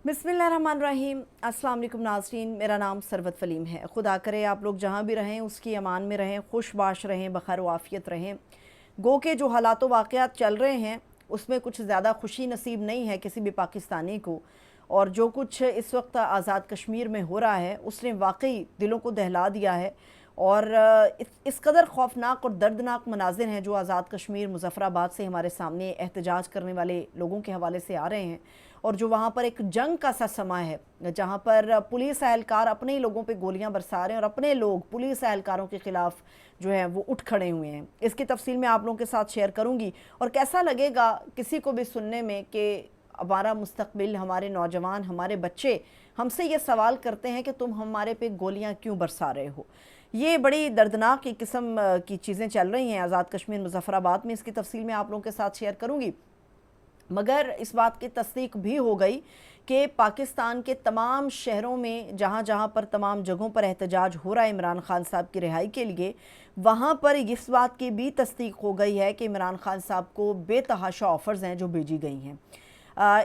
बिस्मिल्लाहिर्रहमानिर्रहीम। अस्सलाम वालेकुम नाज़रीन, मेरा नाम सरवत फ़लीम है। खुदा करे आप लोग जहाँ भी रहें उसकी अमान में रहें, खुशबाश रहें, बखैर व आफ़ियत रहें। गो के जो हालात व वाक़यात चल रहे हैं उसमें कुछ ज़्यादा खुशी नसीब नहीं है किसी भी पाकिस्तानी को, और जो कुछ इस वक्त आज़ाद कश्मीर में हो रहा है उसने वाकई दिलों को दहला दिया है। और इस कदर खौफनाक और दर्दनाक मनाजिर हैं जो आज़ाद कश्मीर मुज़फ़्फ़राबाद से हमारे सामने एहतजाज करने वाले लोगों के हवाले से आ रहे हैं, और जो वहाँ पर एक जंग का सा समा है जहाँ पर पुलिस एहलकार अपने ही लोगों पे गोलियां बरसा रहे हैं और अपने लोग पुलिस एहलकारों के ख़िलाफ़ जो है वो उठ खड़े हुए हैं। इसकी तफसील मैं आप लोगों के साथ शेयर करूँगी, और कैसा लगेगा किसी को भी सुनने में कि हमारा मुस्तकबिल, हमारे नौजवान, हमारे बच्चे हमसे ये सवाल करते हैं कि तुम हमारे पे गोलियां क्यों बरसा रहे हो। ये बड़ी दर्दनाक एक किस्म की चीज़ें चल रही हैं आज़ाद कश्मीर मुज़फ़्फ़राबाद में। इसकी तफसील मैं आप लोगों के साथ शेयर करूँगी, मगर इस बात की तस्दीक भी हो गई कि पाकिस्तान के तमाम शहरों में जहाँ जहाँ पर तमाम जगहों पर एहतजाज हो रहा है इमरान खान साहब की रिहाई के लिए, वहाँ पर इस बात की भी तस्दीक हो गई है कि इमरान खान साहब को बेतहाशा ऑफ़र्स हैं जो भेजी गई हैं।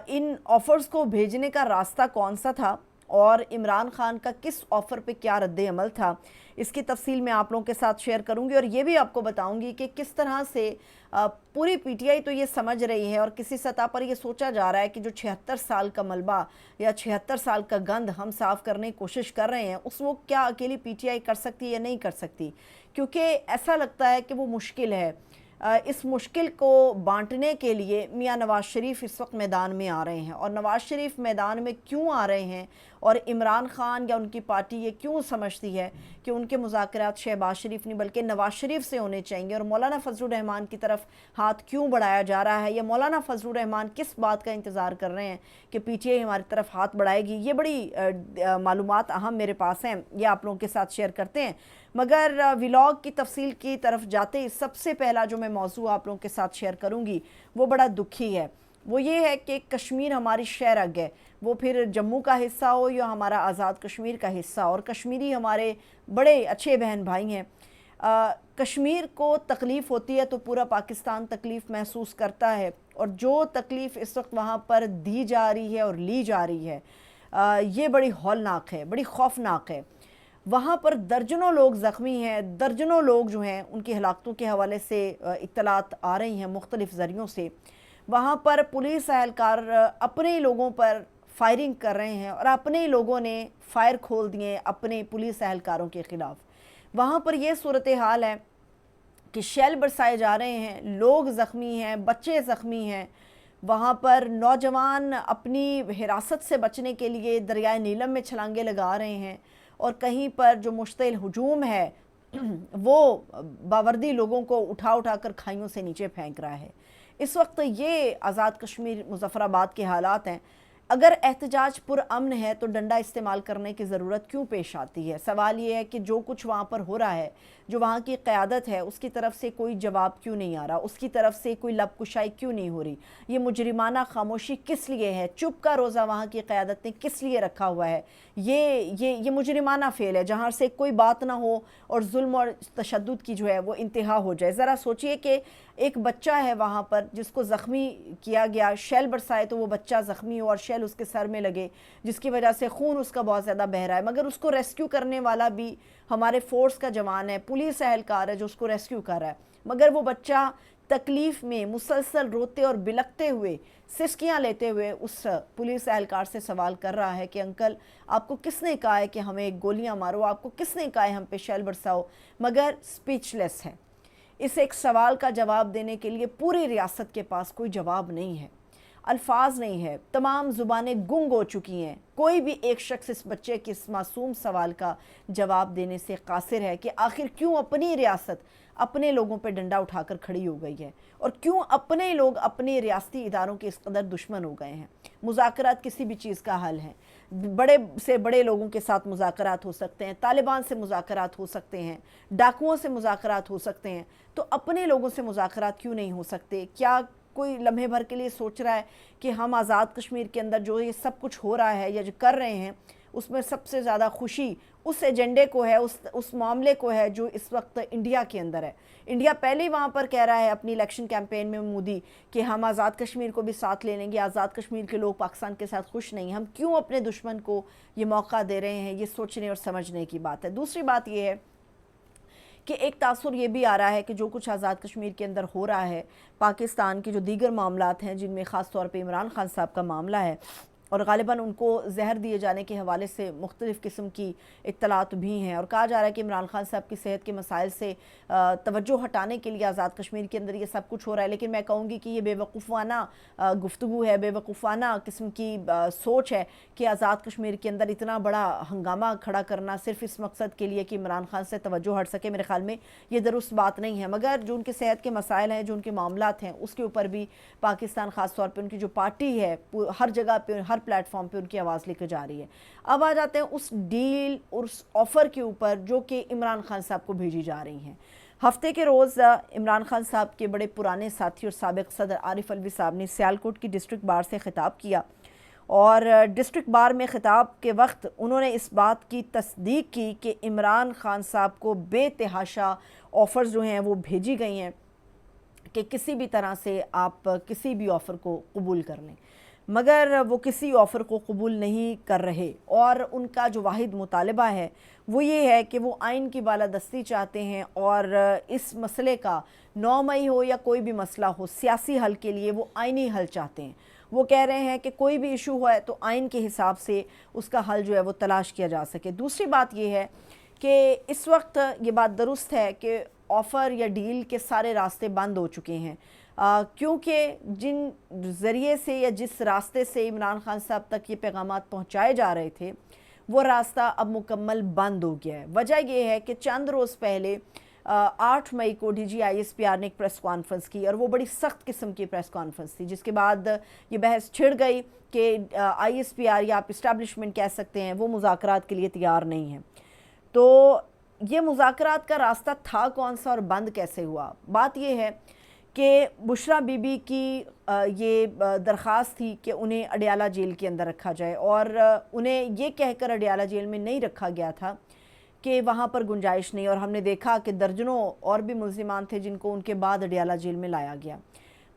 इन ऑफ़र्स को भेजने का रास्ता कौन सा था और इमरान खान का किस ऑफ़र पे क्या रद्द अमल था, इसकी तफसील मैं आप लोगों के साथ शेयर करूंगी। और ये भी आपको बताऊंगी कि किस तरह से पूरी पीटीआई तो ये समझ रही है और किसी सतह पर ये सोचा जा रहा है कि जो 76 साल का मलबा या 76 साल का गंद हम साफ़ करने की कोशिश कर रहे हैं उस वो क्या अकेली पीटीआई कर सकती है या नहीं कर सकती, क्योंकि ऐसा लगता है कि वो मुश्किल है। इस मुश्किल को बांटने के लिए मियां नवाज़ शरीफ इस वक्त मैदान में आ रहे हैं, और नवाज़ शरीफ मैदान में क्यों आ रहे हैं और इमरान खान या उनकी पार्टी ये क्यों समझती है कि उनके मुज़ाकरात शहबाज शरीफ नहीं बल्कि नवाज़ शरीफ से होने चाहिए, और मौलाना फजलुर रहमान की तरफ हाथ क्यों बढ़ाया जा रहा है, या मौलाना फजलुर रहमान किस बात का इंतज़ार कर रहे हैं कि पीटीआई हमारी तरफ हाथ बढ़ाएगी। ये बड़ी मालूमात अहम मेरे पास हैं, ये आप लोगों के साथ शेयर करते हैं। मगर व्लॉग की तफसील की तरफ जाते ही सबसे पहला जो मैं मौजू आप लोगों के साथ शेयर करूंगी वो बड़ा दुखी है। वो ये है कि कश्मीर हमारी शहरग है, वो फिर जम्मू का हिस्सा हो या हमारा आज़ाद कश्मीर का हिस्सा, और कश्मीरी हमारे बड़े अच्छे बहन भाई हैं। कश्मीर को तकलीफ़ होती है तो पूरा पाकिस्तान तकलीफ़ महसूस करता है, और जो तकलीफ़ इस वक्त वहाँ पर दी जा रही है और ली जा रही है ये बड़ी हौलनाक है, बड़ी खौफनाक है। वहाँ पर दर्जनों लोग ज़ख्मी हैं, दर्जनों लोग जो हैं उनकी हलाकतों के हवाले से इत्तलात आ रही हैं मुख्तलिफ़ ज़रियों से। वहाँ पर पुलिस एहलकार अपने ही लोगों पर फायरिंग कर रहे हैं और अपने ही लोगों ने फायर खोल दिए अपने पुलिस एहलकारों के ख़िलाफ़। वहाँ पर यह सूरत हाल है कि शेल बरसाए जा रहे हैं, लोग ज़ख्मी हैं, बच्चे ज़ख्मी हैं। वहाँ पर नौजवान अपनी हिरासत से बचने के लिए दरियाए नीलम में छलांगे लगा रहे हैं, और कहीं पर जो मुश्तिल हुजूम है वो बावर्दी लोगों को उठा उठा कर खाइयों से नीचे फेंक रहा है। इस वक्त ये आज़ाद कश्मीर मुज़फ़्फ़राबाद के हालात हैं। अगर एहतजाज पुरअमन है तो डंडा इस्तेमाल करने की ज़रूरत क्यों पेश आती है। सवाल ये है कि जो कुछ वहाँ पर हो रहा है, जो वहाँ की क़यादत है उसकी तरफ से कोई जवाब क्यों नहीं आ रहा, उसकी तरफ से कोई लबकुशाई क्यों नहीं हो रही। ये मुजरिमाना खामोशी किस लिए है, चुप का रोज़ा वहाँ की क़यादत ने किस लिए रखा हुआ है। ये मुजरिमाना फ़ेल है जहाँ से कोई बात ना हो और जुल्म और तशद्दुद की जो है वो इंतहा हो जाए। ज़रा सोचिए कि एक बच्चा है वहाँ पर जिसको ज़ख्मी किया गया, शेल बरसाए तो वो बच्चा ज़ख्मी हो और शेल उसके सर में लगे जिसकी वजह से खून उसका बहुत ज़्यादा बह रहा है, मगर उसको रेस्क्यू करने वाला भी हमारे फोर्स का जवान है, पुलिस एहलकार है जो उसको रेस्क्यू कर रहा है, मगर वो बच्चा तकलीफ़ में मुसलसल रोते और बिलखते हुए, सिसकियाँ लेते हुए उस पुलिस एहलकार से सवाल कर रहा है कि अंकल आपको किसने कहा है कि हमें गोलियां मारो, आपको किसने कहा है हम पे शेल बरसाओ, मगर स्पीचलेस है। इस एक सवाल का जवाब देने के लिए पूरी रियासत के पास कोई जवाब नहीं है, अल्फाज नहीं है, तमाम ज़ुबानें गुंग हो चुकी हैं। कोई भी एक शख्स इस बच्चे के इस मासूम सवाल का जवाब देने से कासिर है कि आखिर क्यों अपनी रियासत अपने लोगों पर डंडा उठाकर खड़ी हो गई है, और क्यों अपने लोग अपने रियासती इदारों के इस कदर दुश्मन हो गए हैं। मुज़ाकरात किसी भी चीज़ का हल है, बड़े से बड़े लोगों के साथ मुज़ाकरात हो सकते हैं, तालिबान से मुज़ाकरात हो सकते हैं, डाकुओं से मुज़ाकरात हो सकते हैं, तो अपने लोगों से मुज़ाकरात क्यों नहीं हो सकते। क्या कोई लम्हे भर के लिए सोच रहा है कि हम आज़ाद कश्मीर के अंदर जो ये सब कुछ हो रहा है या जो कर रहे हैं उसमें सबसे ज़्यादा खुशी उस एजेंडे को है, उस मामले को है जो इस वक्त इंडिया के अंदर है। इंडिया पहले ही वहाँ पर कह रहा है अपनी इलेक्शन कैंपेन में मोदी कि हम आज़ाद कश्मीर को भी साथ ले लेंगे, आज़ाद कश्मीर के लोग पाकिस्तान के साथ खुश नहीं, हम क्यों अपने दुश्मन को ये मौका दे रहे हैं, ये सोचने और समझने की बात है। दूसरी बात ये है कि एक तासुर ये भी आ रहा है कि जो कुछ आज़ाद कश्मीर के अंदर हो रहा है, पाकिस्तान के जो दीगर मामलात हैं जिनमें ख़ास तौर पे इमरान खान साहब का मामला है और ग़ालिबन उनको जहर दिए जाने के हवाले से मुख्तलिफ़ किस्म की इत्तलात भी हैं और कहा जा रहा है कि इमरान खान साहब की सेहत के मसाइल से तवज्जो हटाने के लिए आज़ाद कश्मीर के अंदर ये सब कुछ हो रहा है। लेकिन मैं कहूँगी कि ये बेवकूफ़ाना गुफ्तगू है, बेवकूफ़ाना किस्म की सोच है कि आज़ाद कश्मीर के अंदर इतना बड़ा हंगामा खड़ा करना सिर्फ इस मकसद के लिए कि इमरान खान से तवज्जो हट सके। मेरे ख्याल में ये दुरुस्त बात नहीं है। मगर जो उनकी सेहत के मसाइल हैं, जो उनके मामलात हैं, उसके ऊपर भी पाकिस्तान ख़ास तौर पर उनकी जो पार्टी है हर जगह पर, हर प्लेटफॉर्म पे उनकी आवाज़ लेकर जा रही है। अब आ जाते हैं उस डील और उस ऑफ़र के ऊपर जो कि इमरान खान साहब को भेजी जा रही हैं। हफ्ते के रोज़ इमरान खान साहब के बड़े पुराने साथी और साबिक़ सदर आरिफ अलवी साहब ने सियालकोट की डिस्ट्रिक्ट बार से ख़िताब किया और डिस्ट्रिक्ट बार में ख़िताब के वक्त उन्होंने इस बात की तस्दीक की कि इमरान खान साहब को बेतहाशा ऑफ़र्स जो हैं वो भेजी गई हैं कि किसी भी तरह से आप किसी भी ऑफ़र को कबूल कर लें, मगर वो किसी ऑफ़र को कबूल नहीं कर रहे और उनका जो वाहिद मुतालबा है वो ये है कि वो आइन की बालादस्ती चाहते हैं और इस मसले का 9 मई हो या कोई भी मसला हो, सियासी हल के लिए वो आइनी हल चाहते हैं। वो कह रहे हैं कि कोई भी इशू है तो आइन के हिसाब से उसका हल जो है वो तलाश किया जा सके। दूसरी बात ये है कि इस वक्त ये बात दुरुस्त है कि ऑफ़र या डील के सारे रास्ते बंद हो चुके हैं, क्योंकि जिन ज़रिए से या जिस रास्ते से इमरान खान साहब तक ये पैगामात पहुँचाए जा रहे थे वो रास्ता अब मुकम्मल बंद हो गया है। वजह ये है कि चंद रोज़ पहले 8 मई को DGISPR ने एक प्रेस कॉन्फ्रेंस की और वो बड़ी सख्त किस्म की प्रेस कॉन्फ्रेंस थी, जिसके बाद ये बहस छिड़ गई कि ISPR या आप इस्टेब्लिशमेंट कह सकते हैं वो मुज़ाकरात के लिए तैयार नहीं है। तो ये मुज़ाकरात का रास्ता था कौन सा और बंद कैसे हुआ? बात ये है कि बुशरा बीबी की ये दरख्वास्त थी कि उन्हें अडयाला जेल के अंदर रखा जाए और उन्हें ये कहकर अडयाला जेल में नहीं रखा गया था कि वहाँ पर गुंजाइश नहीं, और हमने देखा कि दर्जनों और भी मुल्ज़िमान थे जिनको उनके बाद अडयाला जेल में लाया गया।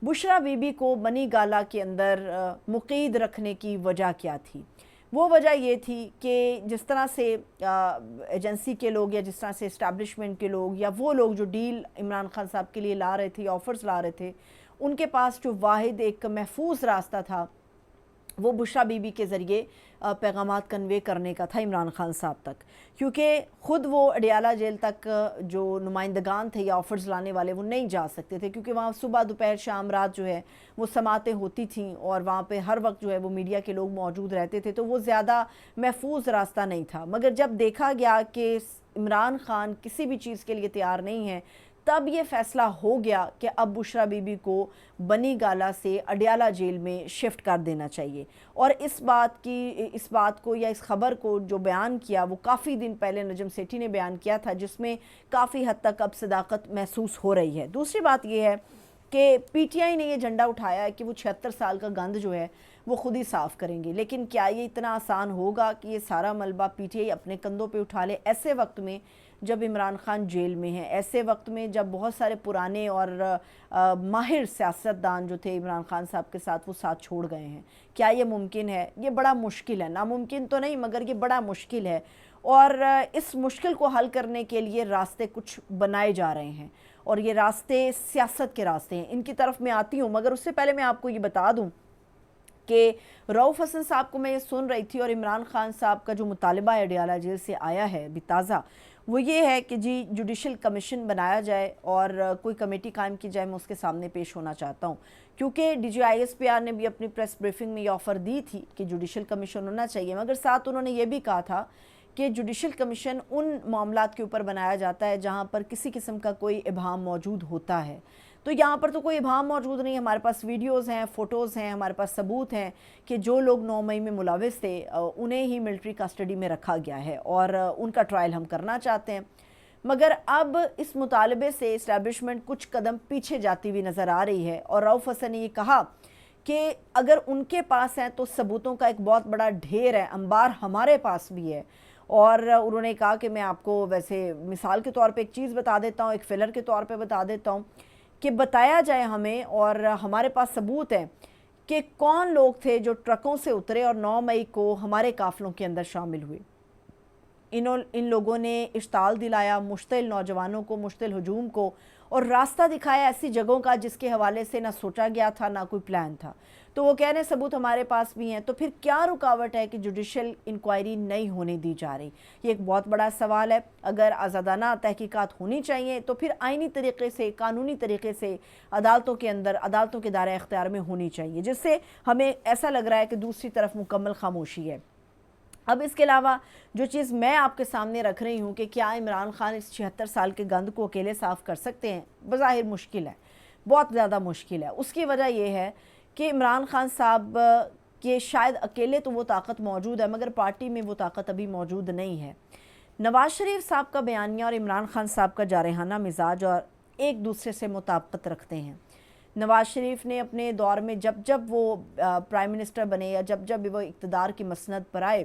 बुशरा बीबी को बनी गाला के अंदर मुक़ीद रखने की वजह क्या थी? वो वजह ये थी कि जिस तरह से एजेंसी के लोग या जिस तरह से इस्टेब्लिशमेंट के लोग या वो लोग जो डील इमरान खान साहब के लिए ला रहे थे, ऑफ़र्स ला रहे थे, उनके पास जो वाहिद एक महफूज रास्ता था वो बुशरा बीबी के ज़रिए पैगामात कन्वे करने का था इमरान खान साहब तक, क्योंकि ख़ुद वो अडयाला जेल तक जो नुमाइंदगान थे या ऑफ़र्स लाने वाले वो नहीं जा सकते थे, क्योंकि वहाँ सुबह दोपहर शाम रात जो है वो समातें होती थीं और वहाँ पे हर वक्त जो है वो मीडिया के लोग मौजूद रहते थे, तो वो ज़्यादा महफूज रास्ता नहीं था। मगर जब देखा गया कि इमरान खान किसी भी चीज़ के लिए तैयार नहीं है, तब ये फ़ैसला हो गया कि अब बुशरा बीबी को बनी गाला से अडयाला जेल में शिफ्ट कर देना चाहिए। और इस बात को या इस ख़बर को जो बयान किया वो काफ़ी दिन पहले नजम सेठी ने बयान किया था, जिसमें काफ़ी हद तक अब सदाकत महसूस हो रही है। दूसरी बात ये है कि PTI ने ये झंडा उठाया है कि वो 76 साल का गंद जो है वो ख़ुद ही साफ़ करेंगे, लेकिन क्या ये इतना आसान होगा कि ये सारा मलबा PTI अपने कंधों पे उठा ले ऐसे वक्त में जब इमरान खान जेल में हैं, ऐसे वक्त में जब बहुत सारे पुराने और माहिर सियासतदान जो थे इमरान खान साहब के साथ वो साथ छोड़ गए हैं? क्या ये मुमकिन है? ये बड़ा मुश्किल है, नामुमकिन तो नहीं मगर ये बड़ा मुश्किल है। और इस मुश्किल को हल करने के लिए रास्ते कुछ बनाए जा रहे हैं और ये रास्ते सियासत के रास्ते हैं। इनकी तरफ मैं आती हूँ, मगर उससे पहले मैं आपको ये बता दूँ कि रऊफ़ हसन साहब को मैं ये सुन रही थी और इमरान खान साहब का जो मुतालबा अडयाला जेल से आया है अभी ताज़ा, वो ये है कि जी जुडिशल कमीशन बनाया जाए और कोई कमेटी कायम की जाए। मैं उसके सामने पेश होना चाहता हूँ, क्योंकि DGISPR ने भी अपनी प्रेस ब्रीफिंग में ये ऑफ़र दी थी कि जुडिशल कमीशन होना चाहिए, मगर साथ उन्होंने ये भी कहा था कि जुडिशल कमीशन उन मामलात के ऊपर बनाया जाता है जहाँ पर किसी किस्म का कोई इबाहम मौजूद होता है। तो यहाँ पर तो कोई इबाहम मौजूद नहीं है, हमारे पास वीडियोज़ हैं, फ़ोटोज़ हैं, हमारे पास सबूत हैं कि जो लोग 9 मई में मुलविस थे उन्हें ही मिलिट्री कस्टडी में रखा गया है और उनका ट्रायल हम करना चाहते हैं। मगर अब इस मुतालबे से इस्टेब्लिशमेंट कुछ कदम पीछे जाती हुई नज़र आ रही है और रऊफ़ हसन ने ये कहा کہ اگر ان کے پاس ہیں تو ثبوتوں کا ایک بہت بڑا ڈھیر ہے، انبار ہمارے پاس بھی ہے۔ اور انہوں نے کہا کہ میں آپ کو ویسے مثال کے طور پہ ایک چیز بتا دیتا ہوں، ایک فلر کے طور پہ بتا دیتا ہوں کہ بتایا جائے ہمیں، اور ہمارے پاس ثبوت ہے کہ کون لوگ تھے جو ٹرکوں سے اترے اور 9 مئی کو ہمارے قافلوں کے اندر شامل ہوئے۔ ان لوگوں نے اشتعال دلایا مشتعل نوجوانوں کو، مشتعل ہجوم کو، اور راستہ دکھایا ایسی جگہوں کا جس کے حوالے سے نہ سوچا گیا تھا، نہ کوئی پلان تھا۔ تو وہ کہہ رہے ہیں ثبوت ہمارے پاس بھی ہیں، تو پھر کیا رکاوٹ ہے کہ جوڈیشل انکوائری نہیں ہونے دی جا رہی؟ یہ ایک بہت بڑا سوال ہے۔ اگر آزادانہ تحقیقات ہونی چاہیے تو پھر آئینی طریقے سے، قانونی طریقے سے عدالتوں کے اندر، عدالتوں کے دائرہ اختیار میں ہونی چاہیے، جس سے ہمیں ایسا لگ رہا ہے کہ دوسری طرف مکمل خاموشی ہے۔ اب اس کے علاوہ جو چیز میں آپ کے سامنے رکھ رہی ہوں کہ کیا عمران خان اس 76 سال کے گند کو اکیلے صاف کر سکتے ہیں، بظاہر مشکل ہے، بہت زیادہ مشکل ہے۔ اس کی وجہ یہ ہے کہ عمران خان صاحب کے شاید اکیلے تو وہ طاقت موجود ہے، مگر پارٹی میں وہ طاقت ابھی موجود نہیں ہے۔ نواز شریف صاحب کا بیانیہ اور عمران خان صاحب کا جارحانہ مزاج اور ایک دوسرے سے مطابقت رکھتے ہیں۔ نواز شریف نے اپنے دور میں جب وہ پرائم منسٹر بنے یا جب وہ اقتدار کی مسند پر آئے،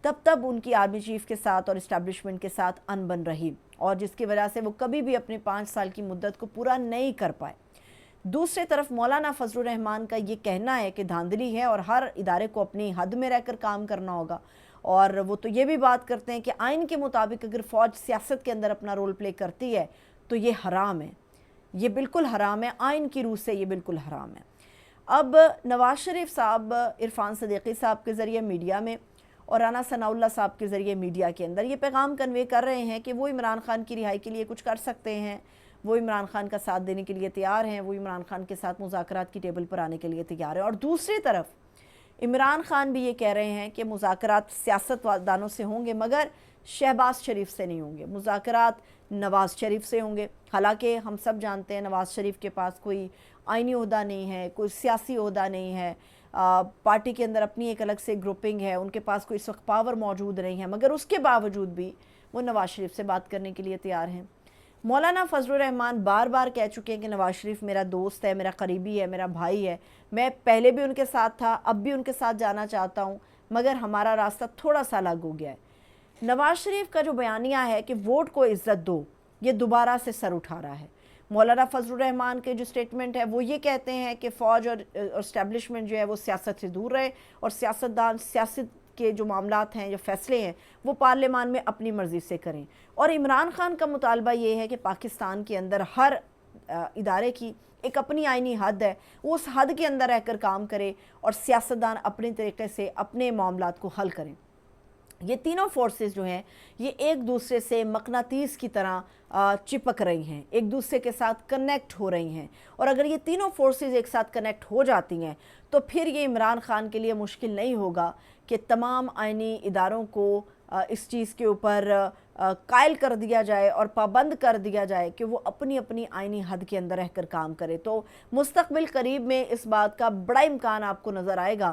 تب ان کی آرمی چیف کے ساتھ اور اسٹیبلشمنٹ کے ساتھ انبن رہی، اور جس کی وجہ سے وہ کبھی بھی اپنے 5 سال کی مدت کو پورا نہیں کر پائے۔ دوسری طرف مولانا فضل الرحمان کا یہ کہنا ہے کہ دھاندلی ہے اور ہر ادارے کو اپنی حد میں رہ کر کام کرنا ہوگا، اور وہ تو یہ بھی بات کرتے ہیں کہ آئین کے مطابق اگر فوج سیاست کے اندر اپنا رول پلے کرتی ہے تو یہ حرام ہے، یہ بالکل حرام ہے، آئین کی روح سے یہ بالکل حرام ہے۔ اب نواز شریف صاحب عرفان صدیقی صاحب کے ذریعے میڈیا میں اور رانا ثناء اللہ صاحب کے ذریعے میڈیا کے اندر یہ پیغام کنوے کر رہے ہیں کہ وہ عمران خان کی رہائی کے لیے کچھ کر سکتے ہیں، وہ عمران خان کا ساتھ دینے کے لیے تیار ہیں، وہ عمران خان کے ساتھ مذاکرات کی ٹیبل پر آنے کے لیے تیار ہیں۔ اور دوسری طرف عمران خان بھی یہ کہہ رہے ہیں کہ مذاکرات سیاست دانوں سے ہوں گے مگر شہباز شریف سے نہیں ہوں گے، مذاکرات نواز شریف سے ہوں گے۔ حالانکہ ہم سب جانتے ہیں نواز شریف کے پاس کوئی آئینی عہدہ نہیں ہے، کوئی سیاسی عہدہ نہیں ہے، پارٹی کے اندر اپنی ایک الگ سے گروپنگ ہے، ان کے پاس کوئی سخت پاور موجود نہیں ہے، مگر اس کے باوجود بھی وہ نواز شریف سے بات کرنے کے لیے تیار ہیں۔ مولانا فضل الرحمان بار بار کہہ چکے ہیں کہ نواز شریف میرا دوست ہے، میرا قریبی ہے، میرا بھائی ہے، میں پہلے بھی ان کے ساتھ تھا، اب بھی ان کے ساتھ جانا چاہتا ہوں، مگر ہمارا راستہ تھوڑا سا الگ ہو گیا ہے۔ نواز شریف کا جو بیانیہ ہے کہ ووٹ کو عزت دو، یہ دوبارہ سے سر اٹھا رہا ہے۔ مولانا فضل الرحمان کے جو سٹیٹمنٹ ہے وہ یہ کہتے ہیں کہ فوج اور اسٹیبلشمنٹ جو ہے وہ سیاست سے دور رہے، اور سیاستدان سیاست کے جو معاملات ہیں، جو فیصلے ہیں، وہ پارلیمان میں اپنی مرضی سے کریں۔ اور عمران خان کا مطالبہ یہ ہے کہ پاکستان کے اندر ہر ادارے کی ایک اپنی آئینی حد ہے، وہ اس حد کے اندر رہ کر کام کرے اور سیاستدان اپنے طریقے سے اپنے معاملات کو حل کریں۔ یہ تینوں فورسز جو ہیں یہ ایک دوسرے سے مقناطیس کی طرح چپک رہی ہیں، ایک دوسرے کے ساتھ کنیکٹ ہو رہی ہیں، اور اگر یہ تینوں فورسز ایک ساتھ کنیکٹ ہو جاتی ہیں تو پھر یہ عمران خان کے لیے مشکل نہیں ہوگا کہ تمام آئینی اداروں کو اس چیز کے اوپر قائل کر دیا جائے اور پابند کر دیا جائے کہ وہ اپنی اپنی آئینی حد کے اندر رہ کر کام کرے۔ تو مستقبل قریب میں اس بات کا بڑا امکان آپ کو نظر آئے گا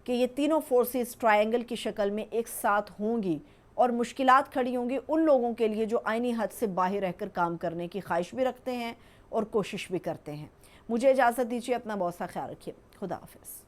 کہ یہ تینوں فورسز ٹرائنگل کی شکل میں ایک ساتھ ہوں گی، اور مشکلات کھڑی ہوں گی ان لوگوں کے لیے جو آئینی حد سے باہر رہ کر کام کرنے کی خواہش بھی رکھتے ہیں اور کوشش بھی کرتے ہیں۔ مجھے اجازت دیجیے، اپنا بہت سا خیال رکھیے، خدا حافظ۔